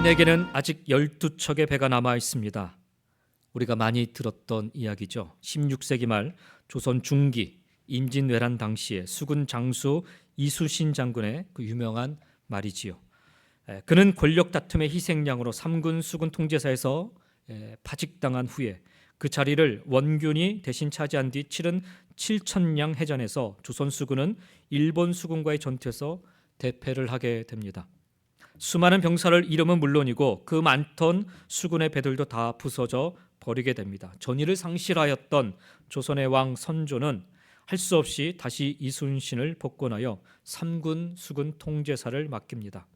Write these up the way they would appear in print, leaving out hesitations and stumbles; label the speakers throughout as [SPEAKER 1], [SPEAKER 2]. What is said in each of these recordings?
[SPEAKER 1] 신에게는 아직 12척의 배가 남아 있습니다. 우리가 많이 들었던 이야기죠. 16세기 말 조선 중기 임진왜란 당시에 수군 장수 이순신 장군의 그 유명한 말이지요. 그는 권력 다툼의 희생양으로 3군 수군 통제사에서 파직당한 후에 그 자리를 원균이 대신 차지한 뒤 치른 7천량 해전에서 조선 수군은 일본 수군과의 전투에서 대패를 하게 됩니다. 수많은 병사를 잃으면 물론이고 그 많던 수군의 배들도 다 부서져 버리게 됩니다. 전의를 상실하였던 조선의 왕 선조는 할 수 없이 다시 이순신을 복권하여 3군 수군 통제사를 맡깁니다.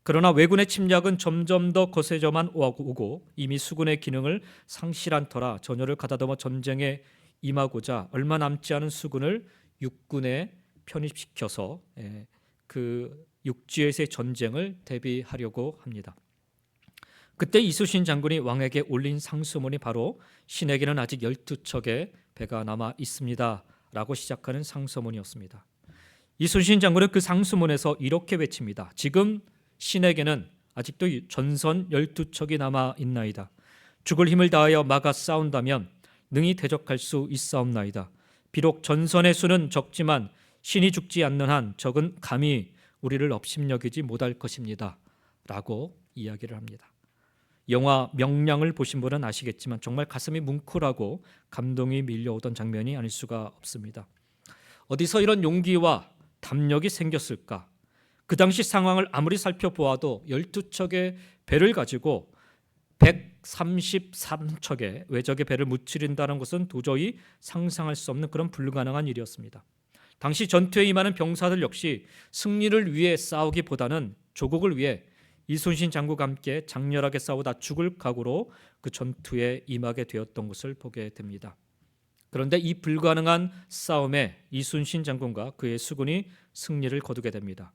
[SPEAKER 1] 그러나 왜군의 침략은 점점 더 거세져만 오고 이미 수군의 기능을 상실한 터라 전열을 가다듬어 전쟁에 임하고자 얼마 남지 않은 수군을 육군에 편입시켜서 그 육지에서의 전쟁을 대비하려고 합니다. 그때 이순신 장군이 왕에게 올린 상소문이 바로 신에게는 아직 12척의 배가 남아 있습니다 라고 시작하는 상소문이었습니다. 이순신 장군은 그 상소문에서 이렇게 외칩니다. 지금 신에게는 아직도 전선 12척이 남아 있나이다. 죽을 힘을 다하여 막아 싸운다면 능히 대적할 수 있사옵나이다. 비록 전선의 수는 적지만 신이 죽지 않는 한 적은 감히 우리를 업신여기지 못할 것입니다 라고 이야기를 합니다. 영화 명량을 보신 분은 아시겠지만 정말 가슴이 뭉클하고 감동이 밀려오던 장면이 아닐 수가 없습니다. 어디서 이런 용기와 담력이 생겼을까? 그 당시 상황을 아무리 살펴보아도 12척의 배를 가지고 133척의 외적의 배를 무찌른다는 것은 도저히 상상할 수 없는 그런 불가능한 일이었습니다. 당시 전투에 임하는 병사들 역시 승리를 위해 싸우기보다는 조국을 위해 이순신 장군과 함께 장렬하게 싸우다 죽을 각오로 그 전투에 임하게 되었던 것을 보게 됩니다. 그런데 이 불가능한 싸움에 이순신 장군과 그의 수군이 승리를 거두게 됩니다.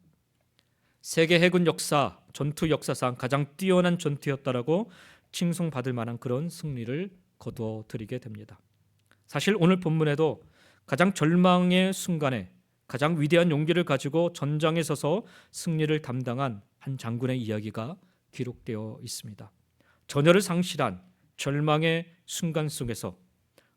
[SPEAKER 1] 세계 해군 역사, 전투 역사상 가장 뛰어난 전투였다라고 칭송받을 만한 그런 승리를 거두어 드리게 됩니다. 사실 오늘 본문에도 가장 절망의 순간에 가장 위대한 용기를 가지고 전장에 서서 승리를 담당한 한 장군의 이야기가 기록되어 있습니다. 전열을 상실한 절망의 순간 속에서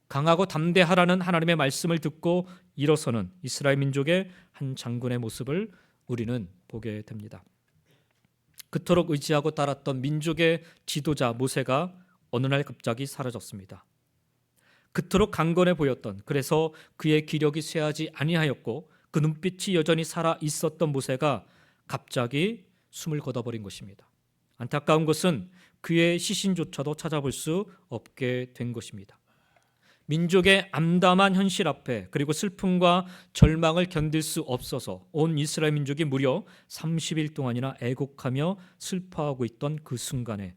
[SPEAKER 1] 강하고 담대하라는 하나님의 말씀을 듣고 일어서는 이스라엘 민족의 한 장군의 모습을 우리는 보게 됩니다. 그토록 의지하고 따랐던 민족의 지도자 모세가 어느 날 갑자기 사라졌습니다. 그토록 강건해 보였던, 그래서 그의 기력이 쇠하지 아니하였고 그 눈빛이 여전히 살아 있었던 모세가 갑자기 숨을 거둬버린 것입니다. 안타까운 것은 그의 시신조차도 찾아볼 수 없게 된 것입니다. 민족의 암담한 현실 앞에 그리고 슬픔과 절망을 견딜 수 없어서 온 이스라엘 민족이 무려 30일 동안이나 애곡하며 슬퍼하고 있던 그 순간에,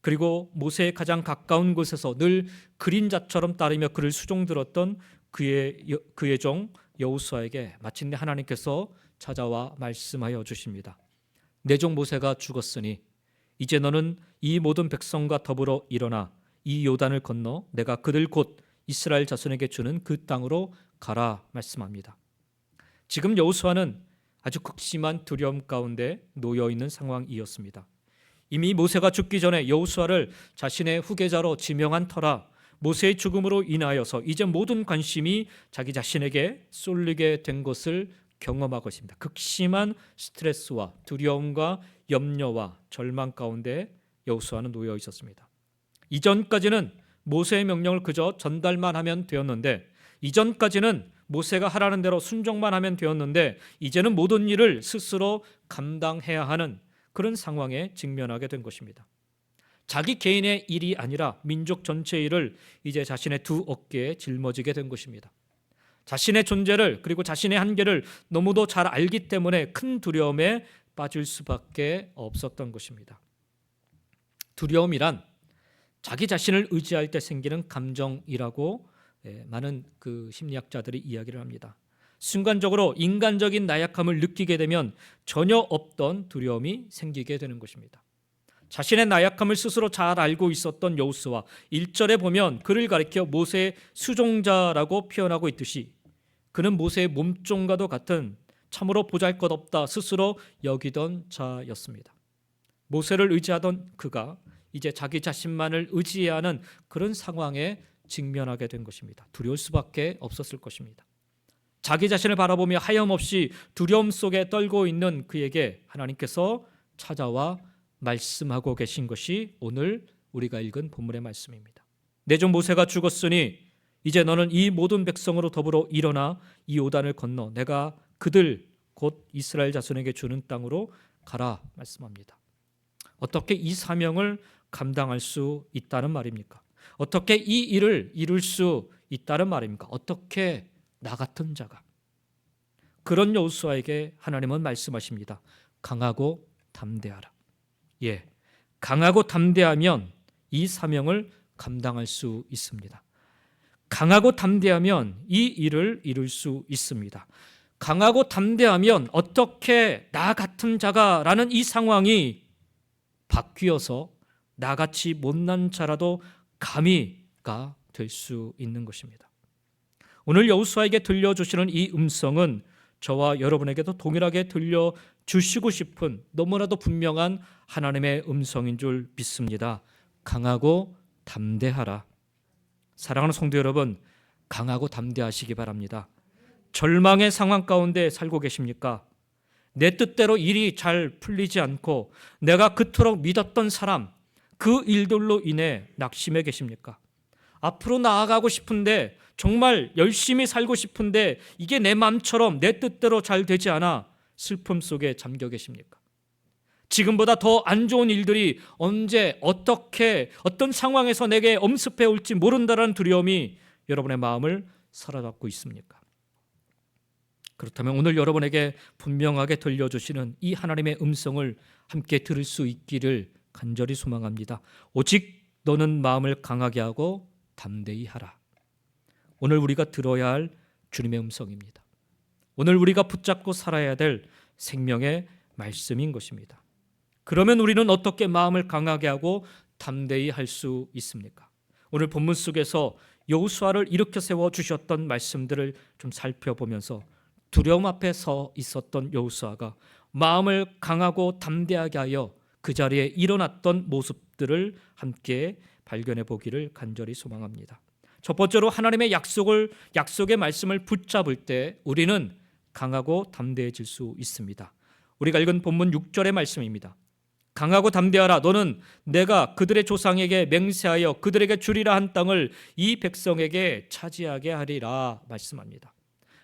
[SPEAKER 1] 그리고 모세의 가장 가까운 곳에서 늘 그림자처럼 따르며 그를 수종들었던 그의 종 여호수아에게 마침내 하나님께서 찾아와 말씀하여 주십니다. 내 종 모세가 죽었으니 이제 너는 이 모든 백성과 더불어 일어나 이 요단을 건너 내가 그들 곧 이스라엘 자손에게 주는 그 땅으로 가라 말씀합니다. 지금 여호수아는 아주 극심한 두려움 가운데 놓여 있는 상황이었습니다. 이미 모세가 죽기 전에 여호수아를 자신의 후계자로 지명한 터라 모세의 죽음으로 인하여서 이제 모든 관심이 자기 자신에게 쏠리게 된 것을 경험하고 있습니다. 극심한 스트레스와 두려움과 염려와 절망 가운데 여호수아는 놓여 있었습니다. 이전까지는 모세의 명령을 그저 전달만 하면 되었는데, 이전까지는 모세가 하라는 대로 순종만 하면 되었는데, 이제는 모든 일을 스스로 감당해야 하는 그런 상황에 직면하게 된 것입니다. 자기 개인의 일이 아니라 민족 전체의 일을 이제 자신의 두 어깨에 짊어지게 된 것입니다. 자신의 존재를 그리고 자신의 한계를 너무도 잘 알기 때문에 큰 두려움에 빠질 수밖에 없었던 것입니다. 두려움이란 자기 자신을 의지할 때 생기는 감정이라고 많은 그 심리학자들이 이야기를 합니다. 순간적으로 인간적인 나약함을 느끼게 되면 전혀 없던 두려움이 생기게 되는 것입니다. 자신의 나약함을 스스로 잘 알고 있었던 여호수아, 1절에 보면 그를 가리켜 모세의 수종자라고 표현하고 있듯이 그는 모세의 몸종과도 같은 참으로 보잘것없다 스스로 여기던 자였습니다. 모세를 의지하던 그가 이제 자기 자신만을 의지해야 하는 그런 상황에 직면하게 된 것입니다. 두려울 수밖에 없었을 것입니다. 자기 자신을 바라보며 하염없이 두려움 속에 떨고 있는 그에게 하나님께서 찾아와 말씀하고 계신 것이 오늘 우리가 읽은 본문의 말씀입니다. 내 종 모세가 죽었으니 이제 너는 이 모든 백성으로 더불어 일어나 이 요단을 건너 내가 그들 곧 이스라엘 자손에게 주는 땅으로 가라 말씀합니다. 어떻게 이 사명을 감당할 수 있다는 말입니까? 어떻게 이 일을 이룰 수 있다는 말입니까? 어떻게 나 같은 자가? 그런 여호수아에게 하나님은 말씀하십니다. 강하고 담대하라. 예, 강하고 담대하면 이 사명을 감당할 수 있습니다. 강하고 담대하면 이 일을 이룰 수 있습니다. 강하고 담대하면 어떻게 나 같은 자가라는 이 상황이 바뀌어서 나같이 못난 자라도 감히가 될 수 있는 것입니다. 오늘 여호수아에게 들려주시는 이 음성은 저와 여러분에게도 동일하게 들려주시고 싶은 너무나도 분명한 하나님의 음성인 줄 믿습니다. 강하고 담대하라. 사랑하는 성도 여러분, 강하고 담대하시기 바랍니다. 절망의 상황 가운데 살고 계십니까? 내 뜻대로 일이 잘 풀리지 않고 내가 그토록 믿었던 사람, 그 일들로 인해 낙심해 계십니까? 앞으로 나아가고 싶은데 정말 열심히 살고 싶은데 이게 내 마음처럼 내 뜻대로 잘 되지 않아 슬픔 속에 잠겨 계십니까? 지금보다 더 안 좋은 일들이 언제 어떻게 어떤 상황에서 내게 엄습해 올지 모른다는 두려움이 여러분의 마음을 사로잡고 있습니까? 그렇다면 오늘 여러분에게 분명하게 들려주시는 이 하나님의 음성을 함께 들을 수 있기를 간절히 소망합니다. 오직 너는 마음을 강하게 하고 담대히 하라. 오늘 우리가 들어야 할 주님의 음성입니다. 오늘 우리가 붙잡고 살아야 될 생명의 말씀인 것입니다. 그러면 우리는 어떻게 마음을 강하게 하고 담대히 할 수 있습니까? 오늘 본문 속에서 여호수아를 일으켜 세워 주셨던 말씀들을 좀 살펴보면서 두려움 앞에 서 있었던 여호수아가 마음을 강하고 담대하게 하여 그 자리에 일어났던 모습들을 함께 발견해 보기를 간절히 소망합니다. 첫 번째로 하나님의 약속의 말씀을 붙잡을 때 우리는 강하고 담대해질 수 있습니다. 우리가 읽은 본문 6절의 말씀입니다. 강하고 담대하라. 너는 내가 그들의 조상에게 맹세하여 그들에게 주리라 한 땅을 이 백성에게 차지하게 하리라 말씀합니다.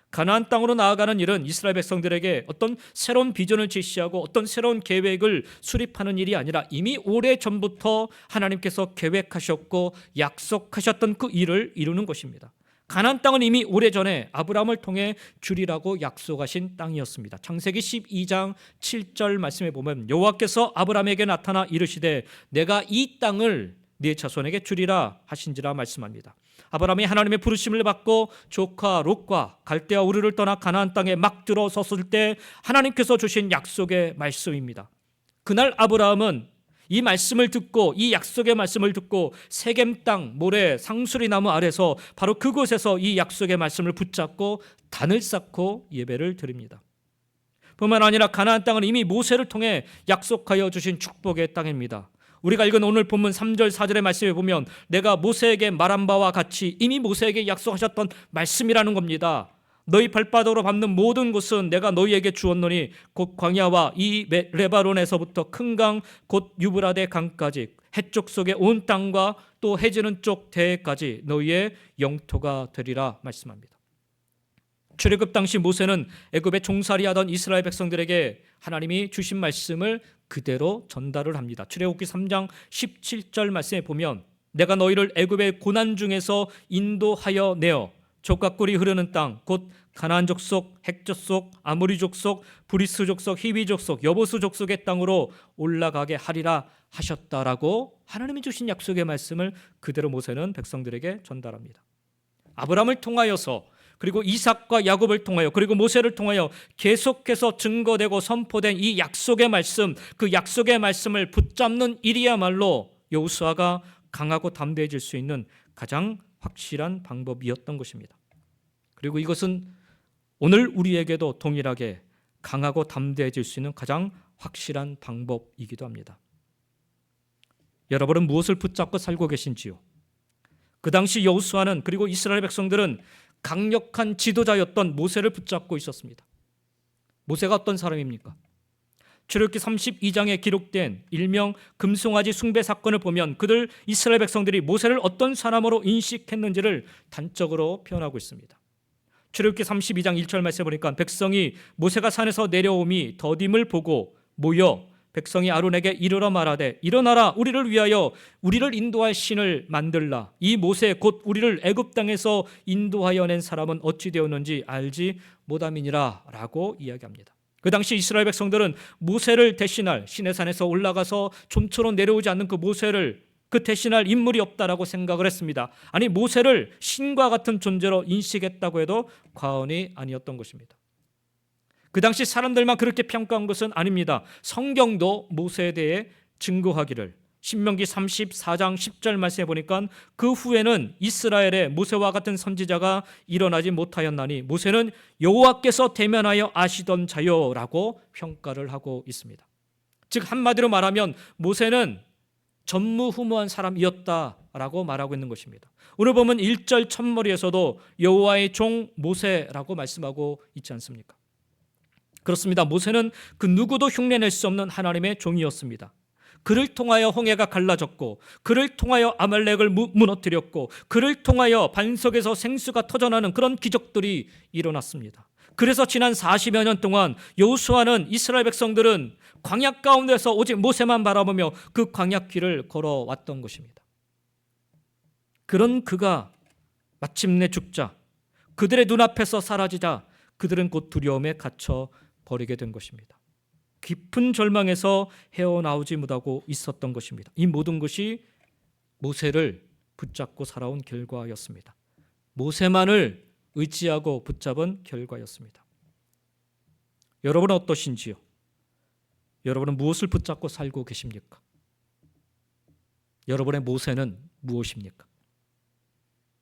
[SPEAKER 1] 가나안 땅으로 나아가는 일은 이스라엘 백성들에게 어떤 새로운 비전을 제시하고 어떤 새로운 계획을 수립하는 일이 아니라 이미 오래전부터 하나님께서 계획하셨고 약속하셨던 그 일을 이루는 것입니다. 가나안 땅은 이미 오래전에 아브라함을 통해 주리라고 약속하신 땅이었습니다. 창세기 12장 7절 말씀에 보면 여호와께서 아브라함에게 나타나 이르시되 내가 이 땅을 네 자손에게 주리라 하신지라 말씀합니다. 아브라함이 하나님의 부르심을 받고 조카 롯과 갈대아 우르를 떠나 가나안 땅에 막 들어섰을 때 하나님께서 주신 약속의 말씀입니다. 그날 아브라함은 이 말씀을 듣고 이 약속의 말씀을 듣고 세겜 땅 모래 상수리 나무 아래서 바로 그곳에서 이 약속의 말씀을 붙잡고 단을 쌓고 예배를 드립니다. 뿐만 아니라 가나안 땅은 이미 모세를 통해 약속하여 주신 축복의 땅입니다. 우리가 읽은 오늘 본문 3절 4절의 말씀에 보면 내가 모세에게 말한 바와 같이 이미 모세에게 약속하셨던 말씀이라는 겁니다. 너희 발바닥으로 밟는 모든 곳은 내가 너희에게 주었노니 곧 광야와 이 레바논에서부터 큰 강 곧 유브라데 강까지 해쪽 속의 온 땅과 또 해지는 쪽 대해까지 너희의 영토가 되리라 말씀합니다. 출애굽 당시 모세는 애굽에 종살이하던 이스라엘 백성들에게 하나님이 주신 말씀을 그대로 전달을 합니다. 출애굽기 3장 17절 말씀에 보면 내가 너희를 애굽의 고난 중에서 인도하여 내어 족과 꿀이 흐르는 땅 곧 가나안 족속, 헷 족속, 아모리 족속, 브리스 족속, 히위 족속, 여보스 족속의 땅으로 올라가게 하리라 하셨다라고 하나님이 주신 약속의 말씀을 그대로 모세는 백성들에게 전달합니다. 아브라함을 통하여서 그리고 이삭과 야곱을 통하여 그리고 모세를 통하여 계속해서 증거되고 선포된 이 약속의 말씀, 그 약속의 말씀을 붙잡는 일이야말로 여호수아가 강하고 담대해질 수 있는 가장 확실한 방법이었던 것입니다. 그리고 이것은 오늘 우리에게도 동일하게 강하고 담대해질 수 있는 가장 확실한 방법이기도 합니다. 여러분은 무엇을 붙잡고 살고 계신지요? 그 당시 여호수아는 그리고 이스라엘 백성들은 강력한 지도자였던 모세를 붙잡고 있었습니다. 모세가 어떤 사람입니까? 출애굽기 32장에 기록된 일명 금송아지 숭배 사건을 보면 그들 이스라엘 백성들이 모세를 어떤 사람으로 인식했는지를 단적으로 표현하고 있습니다. 출애굽기 32장 1절 말씀에 보니까 백성이 모세가 산에서 내려옴이 더딤을 보고 모여 백성이 아론에게 이르러 말하되 일어나라 우리를 위하여 우리를 인도할 신을 만들라. 이 모세 곧 우리를 애굽 땅에서 인도하여 낸 사람은 어찌 되었는지 알지 못함이니라 라고 이야기합니다. 그 당시 이스라엘 백성들은 모세를 대신할 시내산에서 올라가서 좀처럼 내려오지 않는 그 모세를 그 대신할 인물이 없다라고 생각을 했습니다. 아니 모세를 신과 같은 존재로 인식했다고 해도 과언이 아니었던 것입니다. 그 당시 사람들만 그렇게 평가한 것은 아닙니다. 성경도 모세에 대해 증거하기를 신명기 34장 10절 말씀에 보니까 그 후에는 이스라엘에 모세와 같은 선지자가 일어나지 못하였나니 모세는 여호와께서 대면하여 아시던 자요라고 평가를 하고 있습니다. 즉 한마디로 말하면 모세는 전무후무한 사람이었다라고 말하고 있는 것입니다. 오늘 보면 1절 첫머리에서도 여호와의 종 모세라고 말씀하고 있지 않습니까? 그렇습니다. 모세는 그 누구도 흉내낼 수 없는 하나님의 종이었습니다. 그를 통하여 홍해가 갈라졌고 그를 통하여 아말렉을 무너뜨렸고 그를 통하여 반석에서 생수가 터져나는 그런 기적들이 일어났습니다. 그래서 지난 40여 년 동안 여호수아는 이스라엘 백성들은 광야 가운데서 오직 모세만 바라보며 그 광야길을 걸어왔던 것입니다. 그런 그가 마침내 죽자 그들의 눈앞에서 사라지자 그들은 곧 두려움에 갇혀 버리게 된 것입니다. 깊은 절망에서 헤어나오지 못하고 있었던 것입니다. 이 모든 것이 모세를 붙잡고 살아온 결과였습니다. 모세만을 의지하고 붙잡은 결과였습니다. 여러분은 어떠신지요? 여러분은 무엇을 붙잡고 살고 계십니까? 여러분의 모세는 무엇입니까?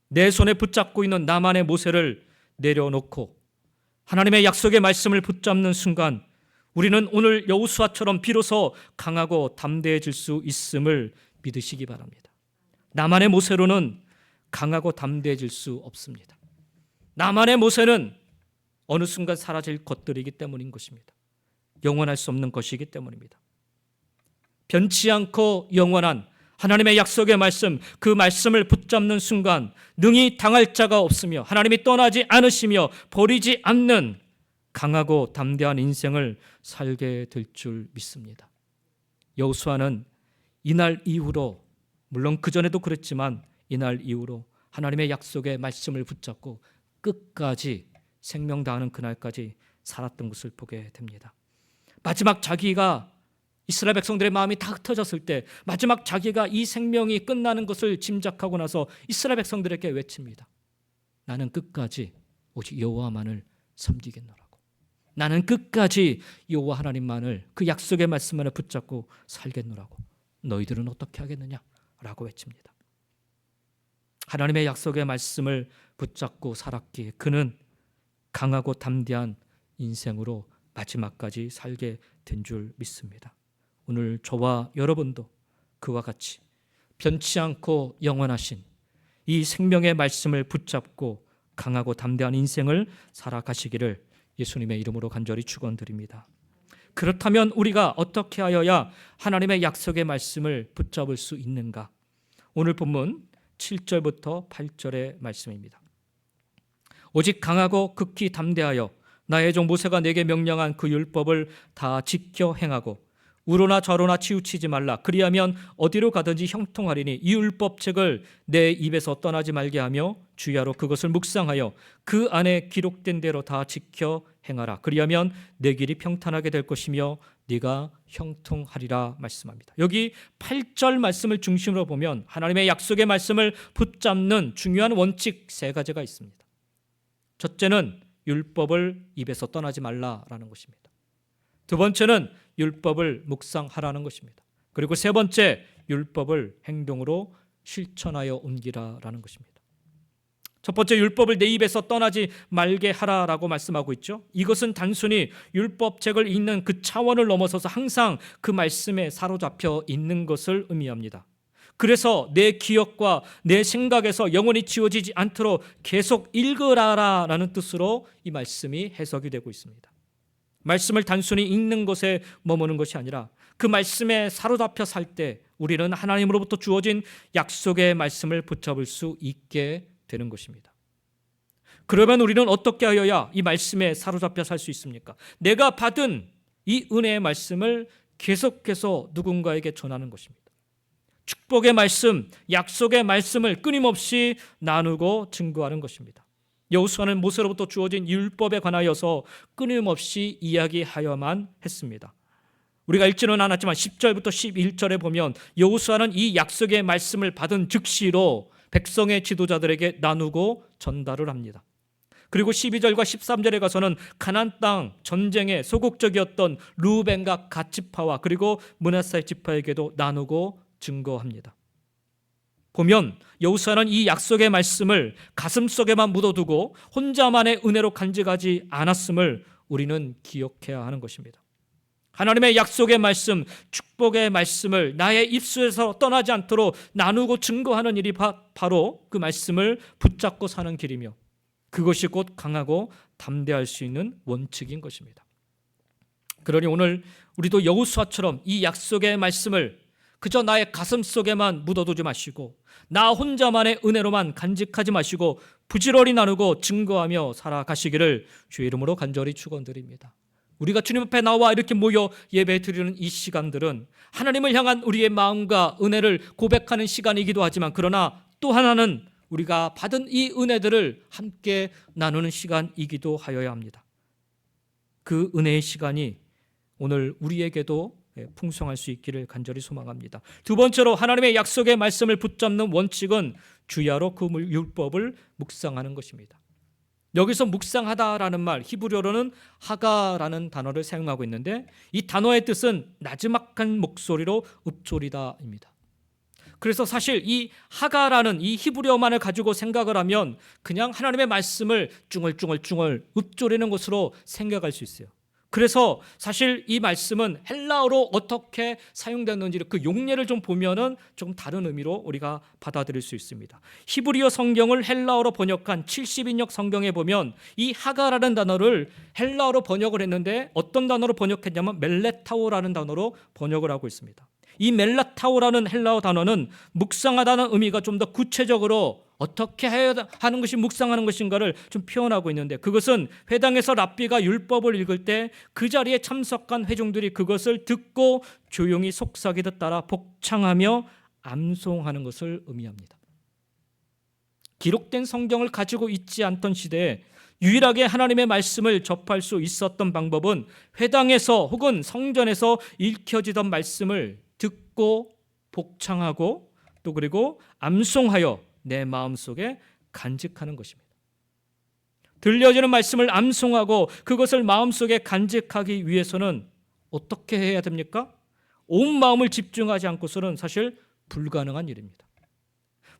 [SPEAKER 1] 내 손에 붙잡고 있는 나만의 모세를 내려놓고 하나님의 약속의 말씀을 붙잡는 순간 우리는 오늘 여호수아처럼 비로소 강하고 담대해질 수 있음을 믿으시기 바랍니다. 나만의 모세로는 강하고 담대해질 수 없습니다. 나만의 모세는 어느 순간 사라질 것들이기 때문인 것입니다. 영원할 수 없는 것이기 때문입니다. 변치 않고 영원한 하나님의 약속의 말씀, 그 말씀을 붙잡는 순간 능히 당할 자가 없으며 하나님이 떠나지 않으시며 버리지 않는 강하고 담대한 인생을 살게 될 줄 믿습니다. 여호수아는 이날 이후로, 물론 그전에도 그랬지만 이날 이후로 하나님의 약속의 말씀을 붙잡고 끝까지 생명 다하는 그날까지 살았던 것을 보게 됩니다. 마지막 자기가 이스라엘 백성들의 마음이 다 흩어졌을 때 마지막 자기가 이 생명이 끝나는 것을 짐작하고 나서 이스라엘 백성들에게 외칩니다. 나는 끝까지 오직 여호와만을 섬기겠노라고. 나는 끝까지 여호와 하나님만을, 그 약속의 말씀만을 붙잡고 살겠노라고. 너희들은 어떻게 하겠느냐? 라고 외칩니다. 하나님의 약속의 말씀을 붙잡고 살았기에 그는 강하고 담대한 인생으로 마지막까지 살게 된 줄 믿습니다. 오늘 저와 여러분도 그와 같이 변치 않고 영원하신 이 생명의 말씀을 붙잡고 강하고 담대한 인생을 살아가시기를 예수님의 이름으로 간절히 축원드립니다. 그렇다면 우리가 어떻게 하여야 하나님의 약속의 말씀을 붙잡을 수 있는가? 오늘 본문 7절부터 8절의 말씀입니다. 오직 강하고 극히 담대하여 나의 종 모세가 내게 명령한 그 율법을 다 지켜 행하고 우로나 저로나 치우치지 말라. 그리하면 어디로 가든지 형통하리니 이 율법책을 내 입에서 떠나지 말게 하며 주야로 그것을 묵상하여 그 안에 기록된 대로 다 지켜 행하라. 그리하면 내 길이 평탄하게 될 것이며 네가 형통하리라 말씀합니다. 여기 8절 말씀을 중심으로 보면 하나님의 약속의 말씀을 붙잡는 중요한 원칙 3가지가 있습니다. 첫째는 율법을 입에서 떠나지 말라라는 것입니다. 두 번째는 율법을 묵상하라는 것입니다. 그리고 세 번째, 율법을 행동으로 실천하여 옮기라라는 것입니다. 첫 번째, 율법을 내 입에서 떠나지 말게 하라라고 말씀하고 있죠. 이것은 단순히 율법책을 읽는 그 차원을 넘어서서 항상 그 말씀에 사로잡혀 있는 것을 의미합니다. 그래서 내 기억과 내 생각에서 영원히 지워지지 않도록 계속 읽으라라는 뜻으로 이 말씀이 해석이 되고 있습니다. 말씀을 단순히 읽는 것에 머무는 것이 아니라 그 말씀에 사로잡혀 살 때 우리는 하나님으로부터 주어진 약속의 말씀을 붙잡을 수 있게 되는 것입니다. 그러면 우리는 어떻게 하여야 이 말씀에 사로잡혀 살 수 있습니까? 내가 받은 이 은혜의 말씀을 계속해서 누군가에게 전하는 것입니다. 축복의 말씀, 약속의 말씀을 끊임없이 나누고 증거하는 것입니다. 여호수아는 모세로부터 주어진 율법에 관하여서 끊임없이 이야기하여만 했습니다. 우리가 읽지는 않았지만 10절부터 11절에 보면 여호수아는 이 약속의 말씀을 받은 즉시로 백성의 지도자들에게 나누고 전달을 합니다. 그리고 12절과 13절에 가서는 가나안 땅 전쟁에 소극적이었던 르우벤과 갓 지파와 그리고 므낫세 지파에게도 나누고 증거합니다. 보면 여호수아는 이 약속의 말씀을 가슴속에만 묻어두고 혼자만의 은혜로 간직하지 않았음을 우리는 기억해야 하는 것입니다. 하나님의 약속의 말씀, 축복의 말씀을 나의 입술에서 떠나지 않도록 나누고 증거하는 일이 바로 그 말씀을 붙잡고 사는 길이며 그것이 곧 강하고 담대할 수 있는 원칙인 것입니다. 그러니 오늘 우리도 여호수아처럼 이 약속의 말씀을 그저 나의 가슴 속에만 묻어두지 마시고 나 혼자만의 은혜로만 간직하지 마시고 부지런히 나누고 증거하며 살아가시기를 주의 이름으로 간절히 축원드립니다. 우리가 주님 앞에 나와 이렇게 모여 예배 드리는 이 시간들은 하나님을 향한 우리의 마음과 은혜를 고백하는 시간이기도 하지만 그러나 또 하나는 우리가 받은 이 은혜들을 함께 나누는 시간이기도 하여야 합니다. 그 은혜의 시간이 오늘 우리에게도 풍성할 수 있기를 간절히 소망합니다. 두 번째로 하나님의 약속의 말씀을 붙잡는 원칙은 주야로 그 율법을 묵상하는 것입니다. 여기서 묵상하다라는 말 히브리어로는 하가라는 단어를 사용하고 있는데 이 단어의 뜻은 나지막한 목소리로 읊조리다입니다. 그래서 사실 이 하가라는 이 히브리어만을 가지고 생각을 하면 그냥 하나님의 말씀을 쭝얼쭝얼 읊조리는 것으로 생각할 수 있어요. 그래서 사실 이 말씀은 헬라어로 어떻게 사용되는지 그 용례를 좀 보면은 조금 다른 의미로 우리가 받아들일 수 있습니다. 히브리어 성경을 헬라어로 번역한 70인역 성경에 보면 이 하가라는 단어를 헬라어로 번역을 했는데 어떤 단어로 번역했냐면 멜레타오라는 단어로 번역을 하고 있습니다. 이 멜라타오라는 헬라어 단어는 묵상하다는 의미가 좀 더 구체적으로 어떻게 해야 하는 것이 묵상하는 것인가를 좀 표현하고 있는데 그것은 회당에서 랍비가 율법을 읽을 때 그 자리에 참석한 회중들이 그것을 듣고 조용히 속삭이듯 따라 복창하며 암송하는 것을 의미합니다. 기록된 성경을 가지고 있지 않던 시대에 유일하게 하나님의 말씀을 접할 수 있었던 방법은 회당에서 혹은 성전에서 읽혀지던 말씀을 듣고 복창하고 또 그리고 암송하여 내 마음속에 간직하는 것입니다. 들려지는 말씀을 암송하고 그것을 마음속에 간직하기 위해서는 어떻게 해야 됩니까? 온 마음을 집중하지 않고서는 사실 불가능한 일입니다.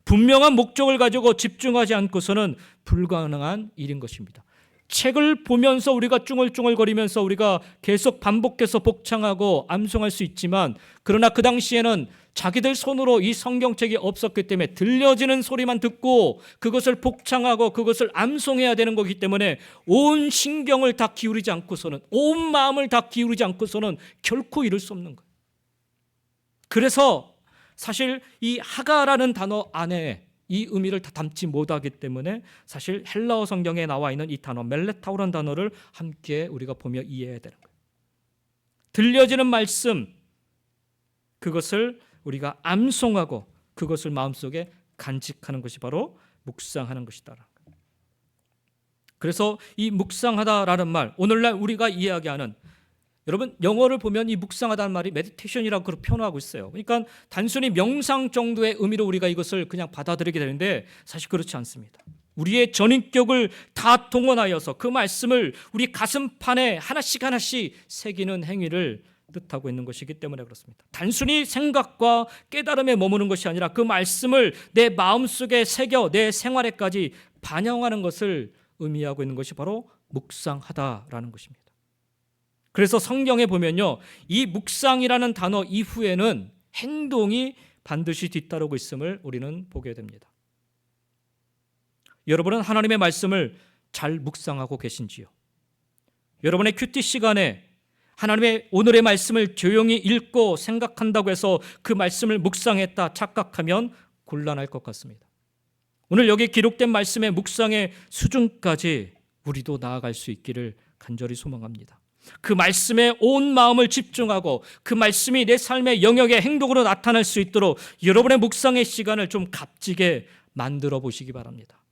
[SPEAKER 1] 분명한 목적을 가지고 집중하지 않고서는 불가능한 일인 것입니다. 책을 보면서 우리가 쭝얼쭝얼거리면서 우리가 계속 반복해서 복창하고 암송할 수 있지만 그러나 그 당시에는 자기들 손으로 이 성경책이 없었기 때문에 들려지는 소리만 듣고 그것을 복창하고 그것을 암송해야 되는 거기 때문에 온 신경을 다 기울이지 않고서는 온 마음을 다 기울이지 않고서는 결코 이룰 수 없는 거예요. 그래서 사실 이 하가라는 단어 안에 이 의미를 다 담지 못하기 때문에 사실 헬라어 성경에 나와 있는 이 단어 멜레타오라는 단어를 함께 우리가 보며 이해해야 되는 거예요. 들려지는 말씀 그것을 우리가 암송하고 그것을 마음속에 간직하는 것이 바로 묵상하는 것이다. 그래서 이 묵상하다라는 말 오늘날 우리가 이야기하는 여러분 영어를 보면 이 묵상하다는 말이 메디테이션이라고 그렇게 표현하고 있어요. 그러니까 단순히 명상 정도의 의미로 우리가 이것을 그냥 받아들이게 되는데 사실 그렇지 않습니다. 우리의 전인격을 다 동원하여서 그 말씀을 우리 가슴판에 하나씩 하나씩 새기는 행위를 뜻하고 있는 것이기 때문에 그렇습니다. 단순히 생각과 깨달음에 머무는 것이 아니라 그 말씀을 내 마음속에 새겨 내 생활에까지 반영하는 것을 의미하고 있는 것이 바로 묵상하다라는 것입니다. 그래서 성경에 보면요, 이 묵상이라는 단어 이후에는 행동이 반드시 뒤따르고 있음을 우리는 보게 됩니다. 여러분은 하나님의 말씀을 잘 묵상하고 계신지요? 여러분의 큐티 시간에 하나님의 오늘의 말씀을 조용히 읽고 생각한다고 해서 그 말씀을 묵상했다 착각하면 곤란할 것 같습니다. 오늘 여기 기록된 말씀의 묵상의 수준까지 우리도 나아갈 수 있기를 간절히 소망합니다. 그 말씀에 온 마음을 집중하고 그 말씀이 내 삶의 영역의 행동으로 나타날 수 있도록 여러분의 묵상의 시간을 좀 값지게 만들어 보시기 바랍니다.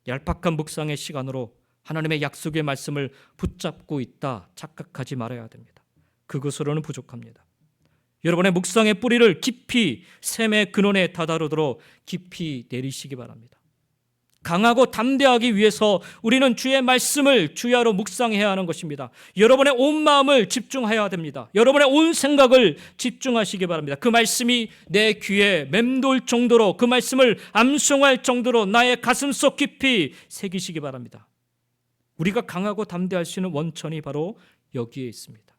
[SPEAKER 1] 얄팍한 묵상의 시간으로 하나님의 약속의 말씀을 붙잡고 있다 착각하지 말아야 됩니다. 그것으로는 부족합니다. 여러분의 묵상의 뿌리를 깊이 샘의 근원에 다다르도록 깊이 내리시기 바랍니다. 강하고 담대하기 위해서 우리는 주의 말씀을 주야로 묵상해야 하는 것입니다. 여러분의 온 마음을 집중해야 됩니다. 여러분의 온 생각을 집중하시기 바랍니다. 그 말씀이 내 귀에 맴돌 정도로, 그 말씀을 암송할 정도로 나의 가슴속 깊이 새기시기 바랍니다. 우리가 강하고 담대할 수 있는 원천이 바로 여기에 있습니다.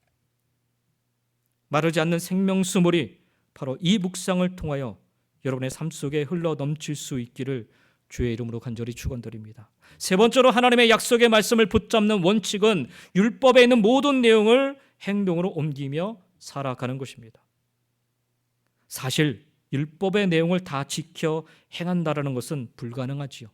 [SPEAKER 1] 마르지 않는 생명수물이 바로 이 묵상을 통하여 여러분의 삶 속에 흘러 넘칠 수 있기를 주의 이름으로 간절히 축원드립니다. 세 번째로 하나님의 약속의 말씀을 붙잡는 원칙은 율법에 있는 모든 내용을 행동으로 옮기며 살아가는 것입니다. 사실 율법의 내용을 다 지켜 행한다라는 것은 불가능하지요.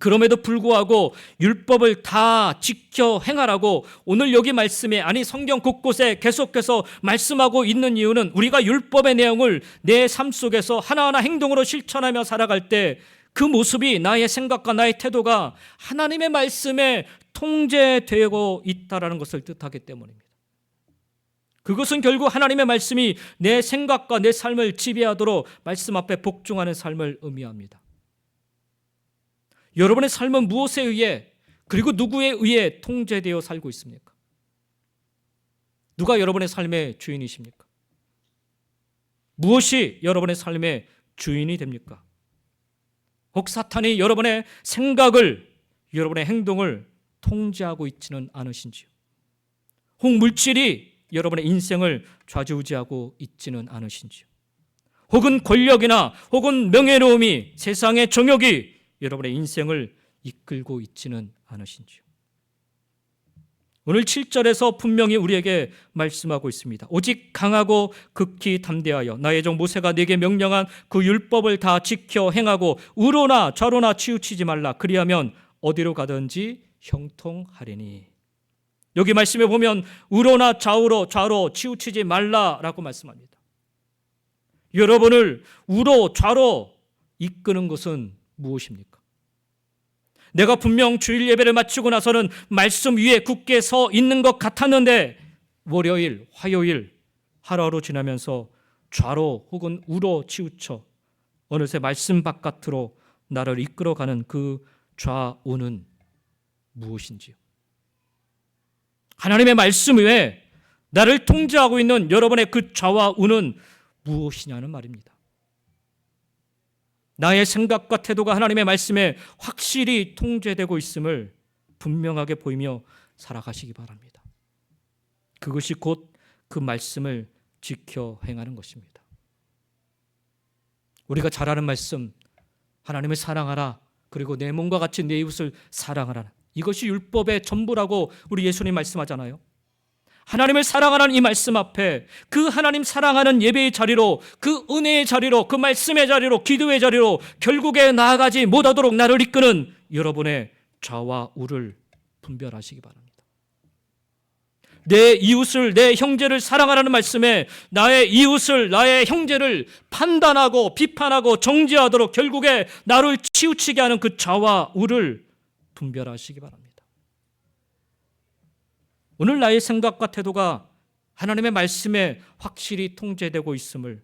[SPEAKER 1] 그럼에도 불구하고 율법을 다 지켜 행하라고 오늘 여기 말씀에, 아니 성경 곳곳에 계속해서 말씀하고 있는 이유는 우리가 율법의 내용을 내 삶 속에서 하나하나 행동으로 실천하며 살아갈 때 그 모습이, 나의 생각과 나의 태도가 하나님의 말씀에 통제되고 있다는 것을 뜻하기 때문입니다. 그것은 결국 하나님의 말씀이 내 생각과 내 삶을 지배하도록 말씀 앞에 복종하는 삶을 의미합니다. 여러분의 삶은 무엇에 의해, 그리고 누구에 의해 통제되어 살고 있습니까? 누가 여러분의 삶의 주인이십니까? 무엇이 여러분의 삶의 주인이 됩니까? 혹 사탄이 여러분의 생각을, 여러분의 행동을 통제하고 있지는 않으신지요? 혹 물질이 여러분의 인생을 좌지우지하고 있지는 않으신지요? 혹은 권력이나 혹은 명예로움이, 세상의 정욕이 여러분의 인생을 이끌고 있지는 않으신지요? 오늘 7절에서 분명히 우리에게 말씀하고 있습니다. 오직 강하고 극히 담대하여 나의 종 모세가 네게 명령한 그 율법을 다 지켜 행하고 우로나 좌로나 치우치지 말라. 그리하면 어디로 가든지 형통하리니. 여기 말씀에 보면 우로나 좌로 치우치지 말라라고 말씀합니다. 여러분을 우로 좌로 이끄는 것은 무엇입니까? 내가 분명 주일 예배를 마치고 나서는 말씀 위에 굳게 서 있는 것 같았는데 월요일, 화요일 하루하루 지나면서 좌로 혹은 우로 치우쳐 어느새 말씀 바깥으로 나를 이끌어가는 그 좌우는 무엇인지요? 하나님의 말씀 외에 나를 통제하고 있는 여러분의 그 좌와 우는 무엇이냐는 말입니다. 나의 생각과 태도가 하나님의 말씀에 확실히 통제되고 있음을 분명하게 보이며 살아가시기 바랍니다. 그것이 곧 그 말씀을 지켜 행하는 것입니다. 우리가 잘 아는 말씀, 하나님을 사랑하라, 그리고 내 몸과 같이 내 이웃을 사랑하라, 이것이 율법의 전부라고 우리 예수님 말씀하잖아요. 하나님을 사랑하는 이 말씀 앞에 그 하나님 사랑하는 예배의 자리로, 그 은혜의 자리로, 그 말씀의 자리로, 기도의 자리로 결국에 나아가지 못하도록 나를 이끄는 여러분의 좌와 우를 분별하시기 바랍니다. 내 이웃을, 내 형제를 사랑하라는 말씀에 나의 이웃을, 나의 형제를 판단하고 비판하고 정죄하도록 결국에 나를 치우치게 하는 그 좌와 우를 분별하시기 바랍니다. 오늘 나의 생각과 태도가 하나님의 말씀에 확실히 통제되고 있음을,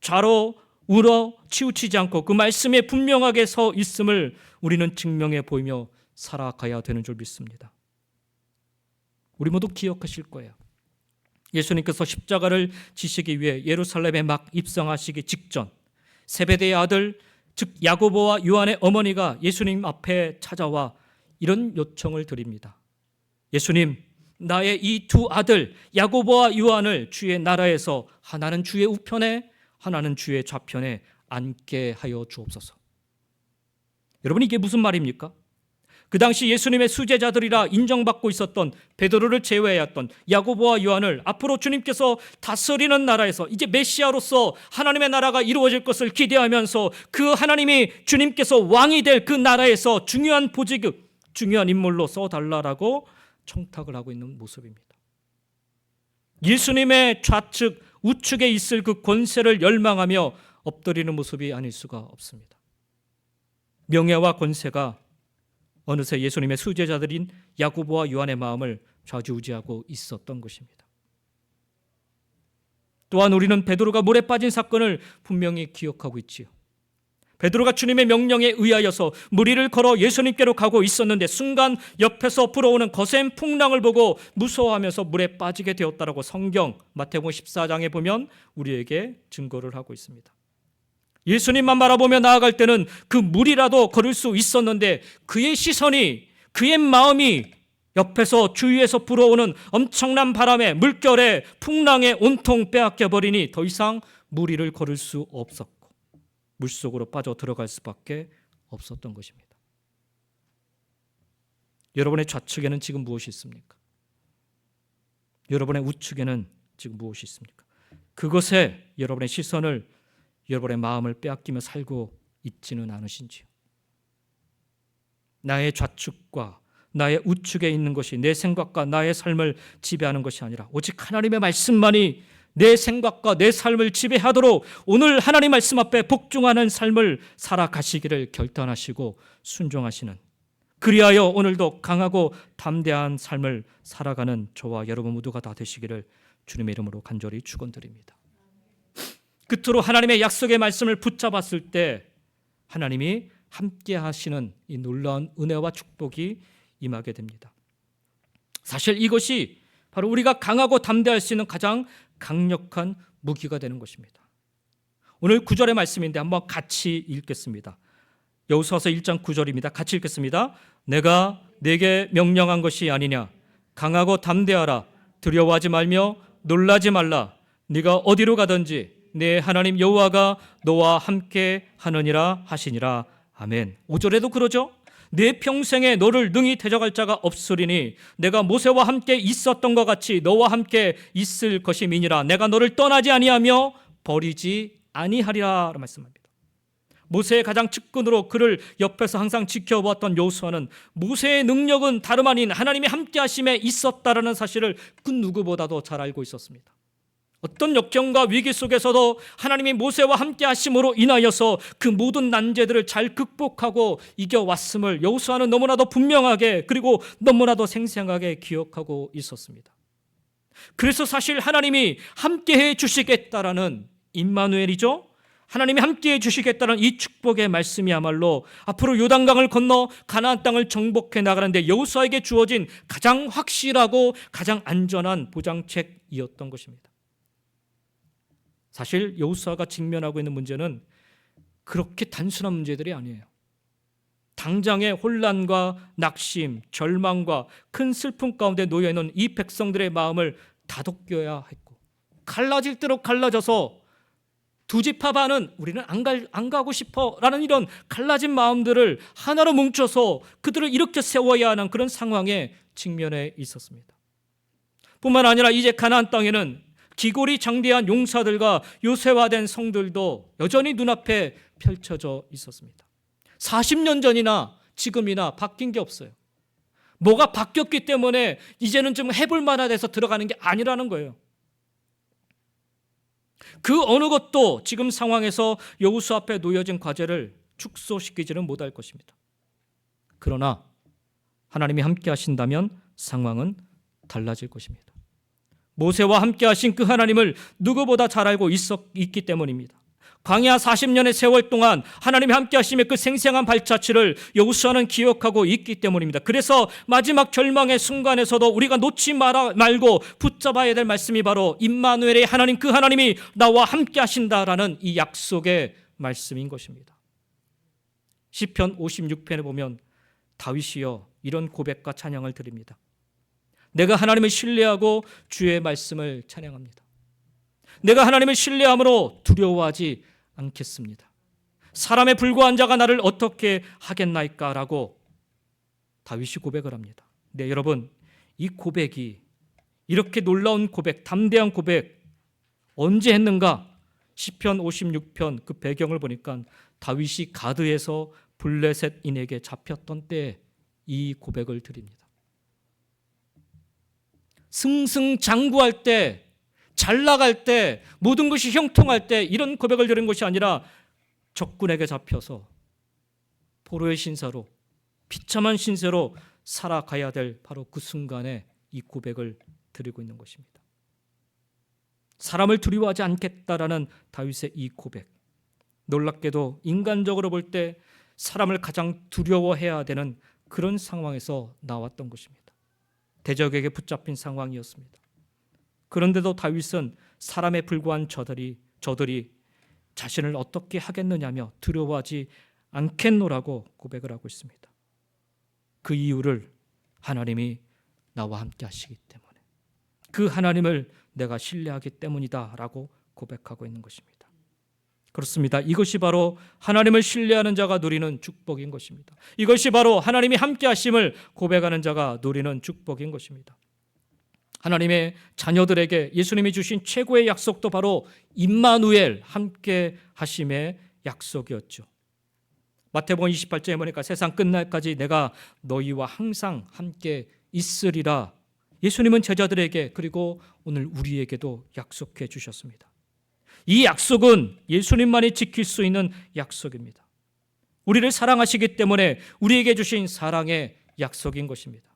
[SPEAKER 1] 좌로 우로 치우치지 않고 그 말씀에 분명하게 서 있음을 우리는 증명해 보이며 살아가야 되는 줄 믿습니다. 우리 모두 기억하실 거예요. 예수님께서 십자가를 지시기 위해 예루살렘에 막 입성하시기 직전 세베대의 아들, 즉 야고보와 요한의 어머니가 예수님 앞에 찾아와 이런 요청을 드립니다. 예수님, 나의 이 두 아들 야고보와 요한을 주의 나라에서 하나는 주의 우편에 하나는 주의 좌편에 앉게 하여 주옵소서. 여러분, 이게 무슨 말입니까? 그 당시 예수님의 수제자들이라 인정받고 있었던 베드로를 제외했던 야고보와 요한을 앞으로 주님께서 다스리는 나라에서 이제 메시아로서 하나님의 나라가 이루어질 것을 기대하면서 그 하나님이 주님께서 왕이 될 그 나라에서 중요한 보직, 중요한 인물로 써달라고 청탁을 하고 있는 모습입니다. 예수님의 좌측, 우측에 있을 그 권세를 열망하며 엎드리는 모습이 아닐 수가 없습니다. 명예와 권세가 어느새 예수님의 수제자들인 야고보와 요한의 마음을 좌지우지하고 있었던 것입니다. 또한 우리는 베드로가 물에 빠진 사건을 분명히 기억하고 있지요. 베드로가 주님의 명령에 의하여서 무리를 걸어 예수님께로 가고 있었는데 순간 옆에서 불어오는 거센 풍랑을 보고 무서워하면서 물에 빠지게 되었다라고 성경 마태복음 14장에 보면 우리에게 증거를 하고 있습니다. 예수님만 바라보며 나아갈 때는 그 물이라도 걸을 수 있었는데 그의 시선이, 그의 마음이 옆에서 주위에서 불어오는 엄청난 바람에, 물결에, 풍랑에 온통 빼앗겨 버리니 더 이상 무리를 걸을 수 없었고 물속으로 빠져 들어갈 수밖에 없었던 것입니다. 여러분의 좌측에는 지금 무엇이 있습니까? 여러분의 우측에는 지금 무엇이 있습니까? 그것에 여러분의 시선을, 여러분의 마음을 빼앗기며 살고 있지는 않으신지요? 나의 좌측과 나의 우측에 있는 것이 내 생각과 나의 삶을 지배하는 것이 아니라 오직 하나님의 말씀만이 내 생각과 내 삶을 지배하도록 오늘 하나님 말씀 앞에 복종하는 삶을 살아가시기를 결단하시고 순종하시는, 그리하여 오늘도 강하고 담대한 삶을 살아가는 저와 여러분 모두가 다 되시기를 주님의 이름으로 간절히 축원드립니다. 끝으로 하나님의 약속의 말씀을 붙잡았을 때 하나님이 함께 하시는 이 놀라운 은혜와 축복이 임하게 됩니다. 사실 이것이 바로 우리가 강하고 담대할 수 있는 가장 강력한 무기가 되는 것입니다. 오늘 9절의 말씀인데 한번 같이 읽겠습니다. 여호수아서 1장 9절입니다. 같이 읽겠습니다. 내가 네게 명령한 것이 아니냐? 강하고 담대하라. 두려워하지 말며 놀라지 말라. 네가 어디로 가든지 내 하나님 여호와가 너와 함께 하느니라 하시니라. 아멘. 5절에도 그러죠. 내 평생에 너를 능히 대적할 자가 없으리니 내가 모세와 함께 있었던 것 같이 너와 함께 있을 것임이니라. 내가 너를 떠나지 아니하며 버리지 아니하리라 말씀합니다. 모세의 가장 측근으로 그를 옆에서 항상 지켜보았던 여호수아는 모세의 능력은 다름 아닌 하나님의 함께 하심에 있었다라는 사실을 그 누구보다도 잘 알고 있었습니다. 어떤 역경과 위기 속에서도 하나님이 모세와 함께 하심으로 인하여서 그 모든 난제들을 잘 극복하고 이겨왔음을 여호수아는 너무나도 분명하게, 그리고 너무나도 생생하게 기억하고 있었습니다. 그래서 사실 하나님이 함께해 주시겠다라는 임마누엘이죠. 하나님이 함께해 주시겠다는 이 축복의 말씀이야말로 앞으로 요단강을 건너 가나안 땅을 정복해 나가는데 여호수아에게 주어진 가장 확실하고 가장 안전한 보장책이었던 것입니다. 사실 여호수아가 직면하고 있는 문제는 그렇게 단순한 문제들이 아니에요. 당장의 혼란과 낙심, 절망과 큰 슬픔 가운데 놓여있는 이 백성들의 마음을 다독여야 했고, 갈라질 대로 갈라져서 두 지파 반은 우리는 안 가고 싶어 라는 이런 갈라진 마음들을 하나로 뭉쳐서 그들을 일으켜 세워야 하는 그런 상황에 직면해 있었습니다. 뿐만 아니라 이제 가나안 땅에는 기골이 장대한 용사들과 요새화된 성들도 여전히 눈앞에 펼쳐져 있었습니다. 40년 전이나 지금이나 바뀐 게 없어요. 뭐가 바뀌었기 때문에 이제는 좀 해볼 만해서 들어가는 게 아니라는 거예요. 그 어느 것도 지금 상황에서 여호수아 앞에 놓여진 과제를 축소시키지는 못할 것입니다. 그러나 하나님이 함께 하신다면 상황은 달라질 것입니다. 모세와 함께 하신 그 하나님을 누구보다 잘 알고 있기 때문입니다. 광야 40년의 세월 동안 하나님이 함께 하심의 그 생생한 발자취를 여호수아는 기억하고 있기 때문입니다. 그래서 마지막 절망의 순간에서도 우리가 놓지 말고 붙잡아야 될 말씀이 바로 임마누엘의 하나님, 그 하나님이 나와 함께 하신다라는 이 약속의 말씀인 것입니다. 시편 56편에 보면 다윗이여 이런 고백과 찬양을 드립니다. 내가 하나님을 신뢰하고 주의 말씀을 찬양합니다. 내가 하나님을 신뢰함으로 두려워하지 않겠습니다. 사람에 불과한 자가 나를 어떻게 하겠나이까? 라고 다윗이 고백을 합니다. 네, 여러분, 이 고백이, 이렇게 놀라운 고백, 담대한 고백 언제 했는가? 시편 56편 그 배경을 보니까 다윗이 가드에서 블레셋인에게 잡혔던 때에 이 고백을 드립니다. 승승장구할 때, 잘 나갈 때, 모든 것이 형통할 때 이런 고백을 드린 것이 아니라 적군에게 잡혀서 포로의 신사로, 비참한 신세로 살아가야 될 바로 그 순간에 이 고백을 드리고 있는 것입니다. 사람을 두려워하지 않겠다라는 다윗의 이 고백, 놀랍게도 인간적으로 볼 때 사람을 가장 두려워해야 되는 그런 상황에서 나왔던 것입니다. 대적에게 붙잡힌 상황이었습니다. 그런데도 다윗은 사람에 불과한 저들이 자신을 어떻게 하겠느냐며 두려워하지 않겠노라고 고백을 하고 있습니다. 그 이유를 하나님이 나와 함께 하시기 때문에, 그 하나님을 내가 신뢰하기 때문이다 라고 고백하고 있는 것입니다. 그렇습니다. 이것이 바로 하나님을 신뢰하는 자가 누리는 축복인 것입니다. 이것이 바로 하나님이 함께 하심을 고백하는 자가 누리는 축복인 것입니다. 하나님의 자녀들에게 예수님이 주신 최고의 약속도 바로 임마누엘, 함께 하심의 약속이었죠. 마태복음 28장에 보니까 세상 끝날까지 내가 너희와 항상 함께 있으리라. 예수님은 제자들에게, 그리고 오늘 우리에게도 약속해 주셨습니다. 이 약속은 예수님만이 지킬 수 있는 약속입니다. 우리를 사랑하시기 때문에 우리에게 주신 사랑의 약속인 것입니다.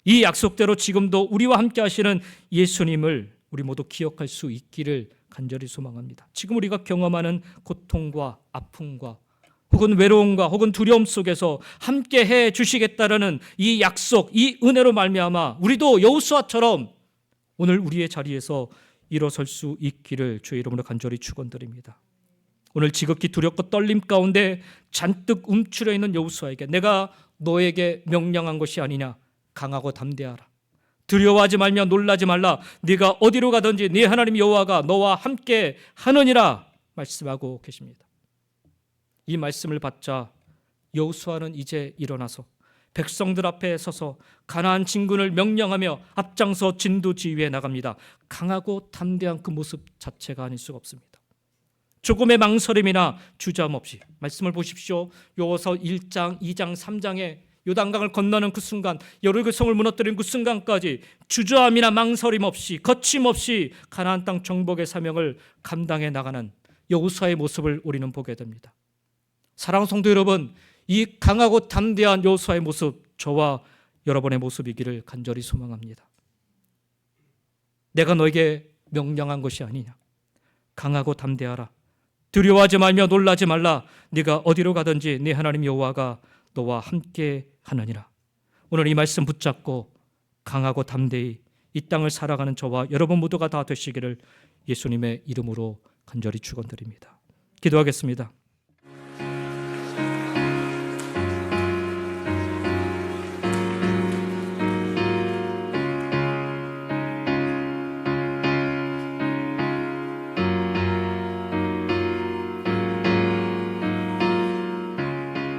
[SPEAKER 1] 이 약속대로 지금도 우리와 함께 하시는 예수님을 우리 모두 기억할 수 있기를 간절히 소망합니다. 지금 우리가 경험하는 고통과 아픔과 혹은 외로움과 혹은 두려움 속에서 함께 해 주시겠다라는 이 약속, 이 은혜로 말미암아 우리도 여호수아처럼 오늘 우리의 자리에서 일어설 수 있기를 주의 이름으로 간절히 축원드립니다. 오늘 지극히 두렵고 떨림 가운데 잔뜩 움츠려 있는 여호수아에게 내가 너에게 명령한 것이 아니냐, 강하고 담대하라, 두려워하지 말며 놀라지 말라, 네가 어디로 가든지 네 하나님 여호와가 너와 함께 하느니라 말씀하고 계십니다. 이 말씀을 받자 여호수아는 이제 일어나서 백성들 앞에 서서 가나안 진군을 명령하며 앞장서 진두지휘에 나갑니다. 강하고 담대한 그 모습 자체가 아닐 수가 없습니다. 조금의 망설임이나 주저함 없이, 말씀을 보십시오. 여호수아 1장, 2장, 3장에 요단강을 건너는 그 순간, 여리고 성을 무너뜨린 그 순간까지 주저함이나 망설임 없이, 거침없이 가나안 땅 정복의 사명을 감당해 나가는 여호수아의 모습을 우리는 보게 됩니다. 사랑하는 성도 여러분, 이 강하고 담대한 여호수아의 모습, 저와 여러분의 모습이기를 간절히 소망합니다. 내가 너에게 명령한 것이 아니냐, 강하고 담대하라, 두려워하지 말며 놀라지 말라, 네가 어디로 가든지 네 하나님 여호와가 너와 함께 하느니라. 오늘 이 말씀 붙잡고 강하고 담대히 이 땅을 살아가는 저와 여러분 모두가 다 되시기를 예수님의 이름으로 간절히 축원드립니다. 기도하겠습니다.